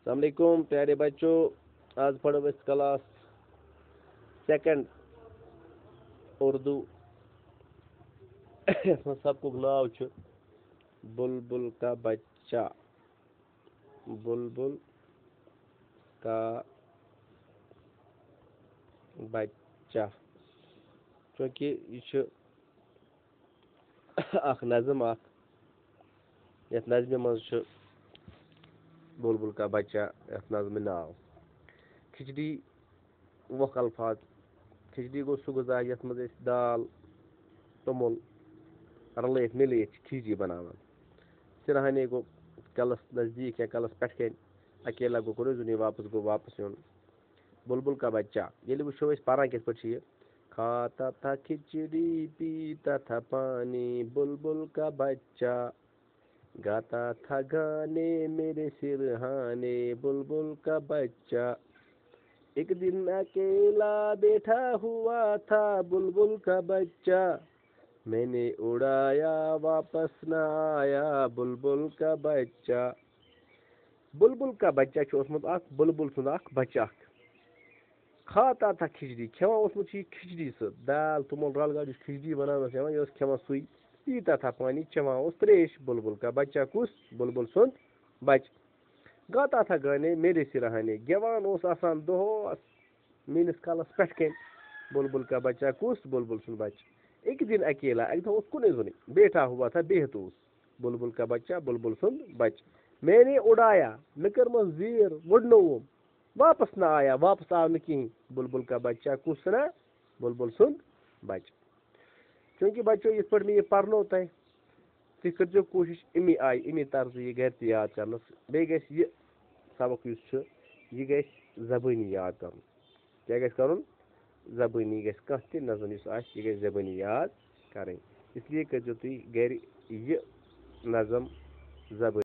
अस्सलामुअलैकुम प्यारे बच्चों। आज पढ़ो इस क्लास सेकंड उर्दू सबको नाव छ बुलबुल का बच्चा। बुलबुल का बच्चा चूँकि यह नज़म यथ नज़म मज बुलबुल का बच्चा यथ नज़म नाव खिचड़ी वख अल्फाज। खिचड़ी गो सह ग़ज़ा यथ मज दाल तोमुल रलित मिलित खिचड़ी बनावान। सिरहाने गो कलस नज़दीक या कलस पेट कन। अकेला गो कुन वापस गो वापस यून। बुलबुल का बच्चा ये वो पारान कित पे खाता था खिचड़ी पीता था पानी बुलबुल का बच्चा गाता था गाने मेरे सिरहाने बुलबुल का बच्चा। एक दिन अकेला बैठा हुआ था बुलबुल का बच्चा मैंने उड़ाया वापस न आया बुलबुल का बच्चा। बुलबुल का बच्चा बुलबुल सुंद बच्चा खाता था खिचड़ी खेवान खिचड़ी सह दाल तुमुल रल गल खिचड़ी बनाना खेवान सुई पीता था पानी चवान त्रेश। बुलबुल का बच्चा कुस बुलबुल सुंद बच गाता था गाने मेरे सिरहाने गेवान आसान दोहस मीनिस कलस पेट कन। बुलबुल का बच्चा कुस बुलबुल सुंद बच एक दिन अकेला एक दिन कुन जुन बैठा हुआ था बेहत बुलबुल का बच्चा बुलबुल सुंद बच मैंने उड़ाया मे कर्म जीर उड़नोवुम वापस ना आया वापस आव न कहीं बुलबुल का बच्चा कुस ना बुलबुल सुंद बच। चूँकि बच्चों ये पे यह पनो तुम कर कोशिश अमी आय अमी तर्ज यह घर ते याद कर बे गह सबक यह गह जबानी याद कर क्या गह जबानी गह नज़म यह गह जबानी याद करें। इसलिए कर तुम घर यह नज़म जबानी।